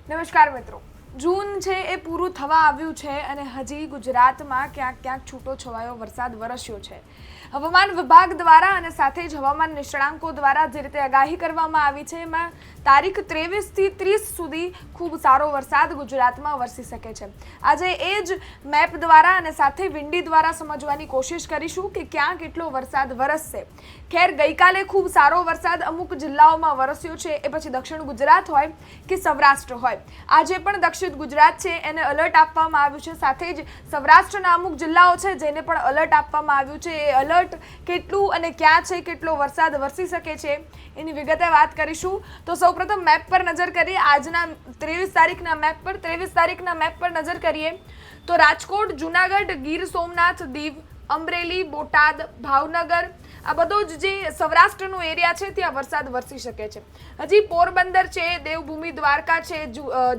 નમસ્કાર મિત્રો। જૂન છે એ પૂરું થવા આવ્યું છે અને હજી ગુજરાતમાં ક્યાંક ક્યાંક છૂટો છવાયો વરસાદ વરસ્યો છે। હવામાન વિભાગ દ્વારા અને સાથે જ હવામાન નિષ્ણાંકો દ્વારા જે રીતે આગાહી કરવામાં આવી છે એમાં તારીખ 23 થી 30 સુધી ખૂબ સારો વરસાદ ગુજરાતમાં વરસી શકે છે। આજે એ જ મેપ દ્વારા અને સાથે વિંડી દ્વારા સમજવાની કોશિશ કરીશું કે ક્યાં કેટલો વરસાદ વરસશે। ખેર ગઈકાલે ખૂબ સારો વરસાદ અમુક જિલ્લાઓમાં વરસ્યો છે, એ પછી દક્ષિણ ગુજરાત હોય કે સૌરાષ્ટ્ર હોય। આજે પણ દક્ષિણ ગુજરાત છે એને એલર્ટ આપવામાં આવ્યું છે, સાથે જ સૌરાષ્ટ્રના અમુક જિલ્લાઓ છે જેને પણ એલર્ટ આપવામાં આવ્યું છે। એ એલર્ટ કેટલું અને ક્યાં છે, કેટલો વરસાદ વરસી શકે છે એની વિગતે વાત કરીશું। તો સૌપ્રથમ મેપ પર નજર કરીએ। આજના 23 તારીખના મેપ પર 23 તારીખના મેપ પર નજર કરીએ તો રાજકોટ, જૂનાગઢ, ગીર સોમનાથ, દીવ, અમરેલી, બોટાદ, ભાવનગર આ બધો જ જે સૌરાષ્ટ્રનો એરિયા છે ત્યાં વરસાદ વરસી શકે છે। હજી પોરબંદર છે, દેવભૂમિ દ્વારકા છે,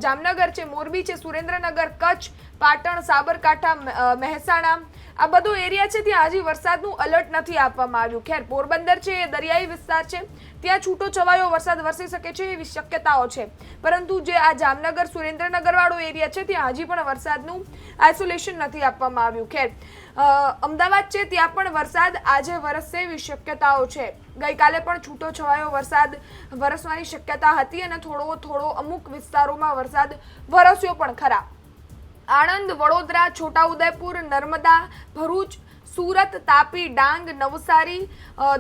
જામનગર છે, મોરબી છે, સુરેન્દ્રનગર, કચ્છ, પાટણ, સાબરકાંઠા, મહેસાણા આ બધો એરિયા છે ત્યાં હજી વરસાદનું એલર્ટ નથી આપવામાં આવ્યું। ખેર પોરબંદર છે એ દરિયાઈ વિસ્તાર છે, ત્યાં છૂટો છવાયો વરસાદ વરસી શકે છે એવી શક્યતાઓ છે, પરંતુ જે આ જામનગર, સુરેન્દ્રનગર વાળો એરિયા છે ત્યાં હજી પણ વરસાદનું આઇસોલેશન નથી આપવામાં આવ્યું। ખેર અમદાવાદ છે ત્યાં પણ વરસાદ આજે વરસશે એવી શક્યતાઓ છે। ગઈકાલે પણ છૂટો છવાયો વરસાદ વરસવાની શક્યતા હતી અને થોડો અમુક વિસ્તારોમાં વરસાદ વરસ્યો પણ ખરા। આણંદ, વડોદરા, છોટાઉદેપુર, નર્મદા, ભરૂચ, સુરત, તાપી, ડાંગ, નવસારી,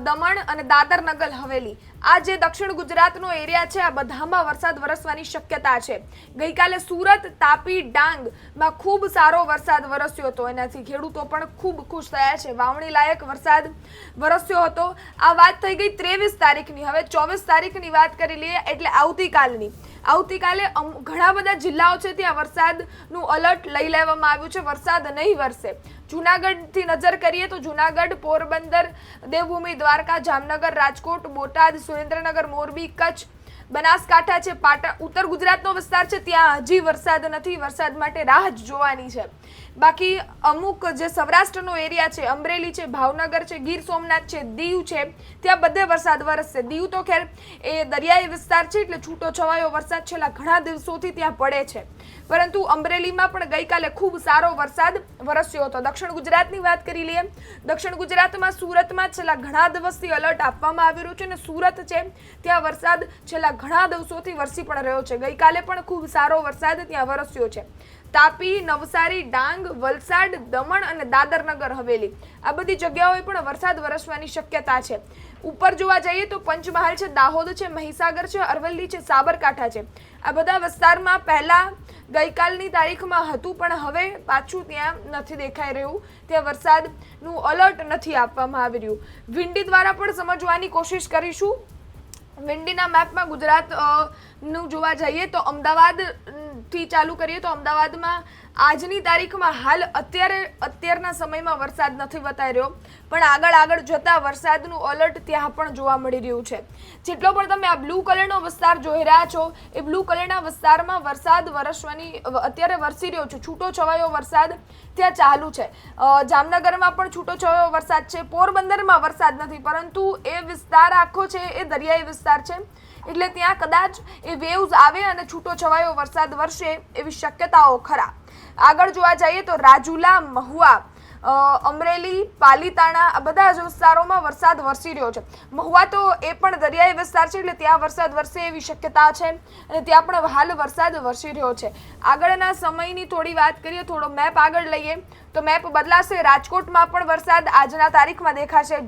દમણ અને દાદર નગર હવેલી આ જે દક્ષિણ ગુજરાતનો એરિયા છે આ બધામાં વરસાદ વરસવાની શક્યતા છે। ગઈકાલે સુરત, તાપી, ડાંગમાં ખૂબ સારો વરસાદ વરસ્યો હતો, એનાથી ખેડૂતો પણ ખૂબ ખુશ થયા છે। વાવણી લાયક વરસાદ વરસ્યો હતો। આ વાત થઈ ગઈ 23 તારીખની। હવે 24 તારીખની વાત કરી લઈએ, એટલે આવતીકાલની। આવતીકાલે ઘણા બધા જિલ્લાઓ છે ત્યાં વરસાદનું એલર્ટ લઈ લેવામાં આવ્યું છે, વરસાદ નહીં વરસે। જૂનાગઢથી નજર કરીએ તો જૂનાગઢ, પોરબંદર, દેવભૂમિ દ્વારકા, જામનગર, રાજકોટ, બોટાદ, સુરેન્દ્રનગર, મોરબી, કચ્છ, બનાસકાંઠા છે, પાટણ ઉત્તર ગુજરાતનો વિસ્તાર છે ત્યાં હજી વરસાદ નથી, વરસાદ માટે રાહ જ જોવાની છે। બાકી અમુક જે સૌરાષ્ટ્રનો એરિયા છે, અમરેલી છે, ભાવનગર છે, ગીર સોમનાથ છે, દીવ છે ત્યાં બધે વરસાદ વરસશે। દીવ તો ખેર એ દરિયાઈ વિસ્તાર છે એટલે છૂટો છવાયો વરસાદ છેલ્લા ઘણા દિવસોથી ત્યાં પડે છે, પરંતુ અમરેલીમાં પણ ગઈકાલે ખૂબ સારો વરસાદ વરસ્યો હતો। દક્ષિણ ગુજરાતની વાત કરી લઈએ, દક્ષિણ ગુજરાતમાં સુરતમાં છેલ્લા ઘણા દિવસથી એલર્ટ આપવામાં આવી રહ્યું છે અને સુરત છે ત્યાં વરસાદ છેલ્લા ઘણા દિવસોથી વરસી પણ રહ્યો છે। ગઈકાલે પણ ખૂબ સારો વરસાદ ત્યાં વરસ્યો છે। તાપી, નવસારી, ડાંગ, વલસાડ, દમણ અને દાદર નગર હવેલી આ બધી જગ્યાઓએ પણ વરસાદ વરસવાની શક્યતા છે। ઉપર જોવા જઈએ તો પંચમહાલ છે, દાહોદ છે, મહીસાગર છે, અરવલ્લી છે, સાબરકાંઠા છે આ બધા વિસ્તારમાં પહેલા ગઈકાલની તારીખમાં હતું પણ હવે પાછું ત્યાં નથી દેખાઈ રહ્યું, ત્યાં વરસાદનું એલર્ટ નથી આપવામાં આવી રહ્યું। વિંડી દ્વારા પણ સમજવાની કોશિશ કરીશું। વિંડીના મેપમાં ગુજરાતનું જોવા જઈએ તો અમદાવાદથી ચાલુ કરીએ તો અમદાવાદમાં આજની તારીખમાં હાલ અત્યારના સમયમાં વરસાદ નથી બતાવી રહ્યો, પણ આગળ જતા વરસાદનું એલર્ટ ત્યાં પણ જોવા મળી રહ્યું છે। જેટલો પણ તમે આ બ્લુ કલરનો વિસ્તાર જોઈ રહ્યા છો એ બ્લુ કલરના વિસ્તારમાં વરસાદ વરસવાની અત્યારે વરસી રહ્યો છે, છૂટો છવાયો વરસાદ ત્યાં ચાલુ છે। જામનગરમાં પણ છૂટો છવાયો વરસાદ છે, પોરબંદરમાં વરસાદ નથી, પરંતુ એ વિસ્તાર આખો છે એ દરિયાઈ વિસ્તાર છે એટલે ત્યાં કદાચ એ વેવ્સ આવે અને છૂટો છવાયો વરસાદ વરસે એવી શક્યતાઓ ખરા। આગળ જોવા જઈએ તો રાજુલા, મહુવા, અમરેલી, પાલીતાણા આ બધા જ વિસ્તારોમાં વરસાદ વરસી રહ્યો છે। મહુવા તો એ પણ દરિયાઈ વિસ્તાર છે એટલે ત્યાં વરસાદ વરસે એવી શક્યતા છે અને ત્યાં પણ હાલ વરસાદ વરસી રહ્યો છે। આગળના સમયની થોડી વાત કરીએ, થોડો મેપ આગળ લઈએ તો મેપ બદલાશે। રાજકોટમાં પણ વરસાદ આજના તારીખમાં દેખાશે,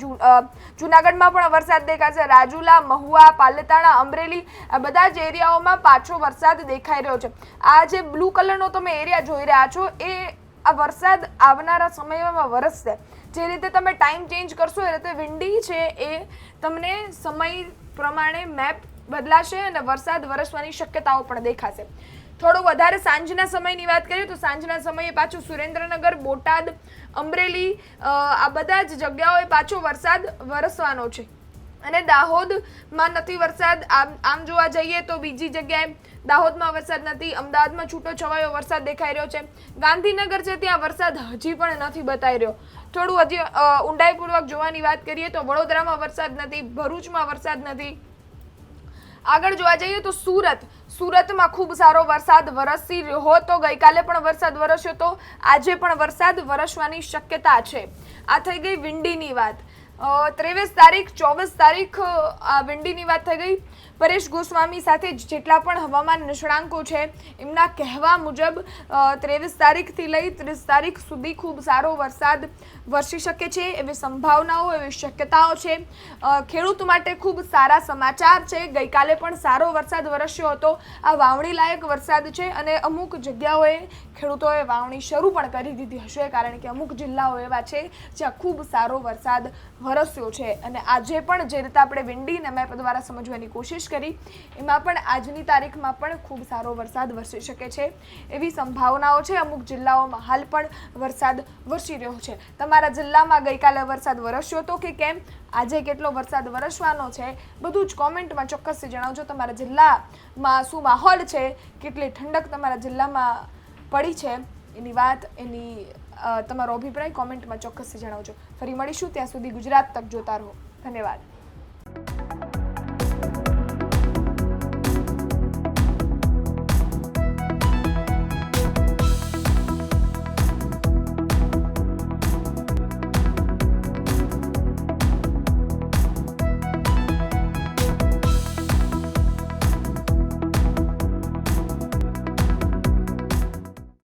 જૂનાગઢમાં પણ વરસાદ દેખાશે, રાજુલા, મહુવા, પાલીતાણા, અમરેલી આ બધા જ એરિયાઓમાં પાછો વરસાદ દેખાઈ રહ્યો છે। આ જે બ્લુ કલરનો તમે એરિયા જોઈ રહ્યા છો એ આ વરસાદ આવનારા સમયમાં વરસશે। જે રીતે તમે ટાઈમ ચેન્જ કરશો એ રીતે વિંડી છે એ તમને સમય પ્રમાણે મેપ બદલાશે અને વરસાદ વરસવાની શક્યતાઓ પણ દેખાશે। થોડો વધારે સાંજના સમયની વાત કરીએ તો સાંજના સમયે પાછું સુરેન્દ્રનગર, બોટાદ, અમરેલી આ બધા જ જગ્યાઓએ પાછો વરસાદ વરસવાનો છે અને દાહોદમાં નથી વરસાદ। આમ જોવા જઈએ તો બીજી જગ્યાએ દાહોદમાં વરસાદ નથી, અમદાવાદમાં છૂટો છવાયો વરસાદ દેખાઈ રહ્યો છે, ગાંધીનગર છે ત્યાં વરસાદ હજી પણ નથી બતાવી રહ્યો। થોડું હજી ઊંડાઈપૂર્વક જોવાની વાત કરીએ તો વડોદરામાં વરસાદ નથી, ભરૂચમાં વરસાદ નથી, આગળ જોવા જઈએ તો સુરતમાં ખૂબ સારો વરસાદ વરસી રહ્યો તો ગઈકાલે પણ વરસાદ વરસ્યો તો આજે પણ વરસાદ વરસવાની શક્યતા છે. આ થઈ ગઈ વિંડીની વાત. 23 તારીખ 24 તારીખ આ વિંડીની વાત થઈ ગઈ. પરેશ ગોસ્વામી સાથે જેટલા પણ હવામાન નિષ્ણાંકો છે એમના કહેવા મુજબ 23 તારીખથી લઈ 30 તારીખ સુધી ખૂબ સારો વરસાદ વરસી શકે છે એવી સંભાવનાઓ, એવી શક્યતાઓ છે. ખેડૂત માટે ખૂબ સારા સમાચાર છે. ગઈકાલે પણ સારો વરસાદ વરસ્યો હતો. આ વાવણી લાયક વરસાદ છે અને અમુક જગ્યાઓએ ખેડૂતોએ વાવણી શરૂ પણ કરી દીધી હશે, કારણ કે અમુક જિલ્લાઓ એવા છે જ્યાં ખૂબ સારો વરસાદ વરસ્યો છે. અને આજે પણ જે રીતે આપણે વિંડીના મેપ દ્વારા સમજવાની કોશિશ કરી એમાં પણ આજની તારીખમાં પણ ખૂબ સારો વરસાદ વરસી શકે છે એવી સંભાવનાઓ છે. અમુક જિલ્લાઓમાં હાલ પણ વરસાદ વરસી રહ્યો છે. તમારા જિલ્લામાં ગઈકાલે વરસાદ વરસ્યો હતો કે કેમ, આજે કેટલો વરસાદ વરસવાનો છે, બધું જ કોમેન્ટમાં ચોક્કસથી જણાવજો. તમારા જિલ્લામાં શું માહોલ છે, કેટલી ઠંડક તમારા જિલ્લામાં પડી છે એની વાત, એની તમારો અભિપ્રાય કોમેન્ટમાં ચોક્કસથી જણાવજો. ફરી મળીશું, ત્યાં સુધી ગુજરાત તક જોતા રહો. ધન્યવાદ.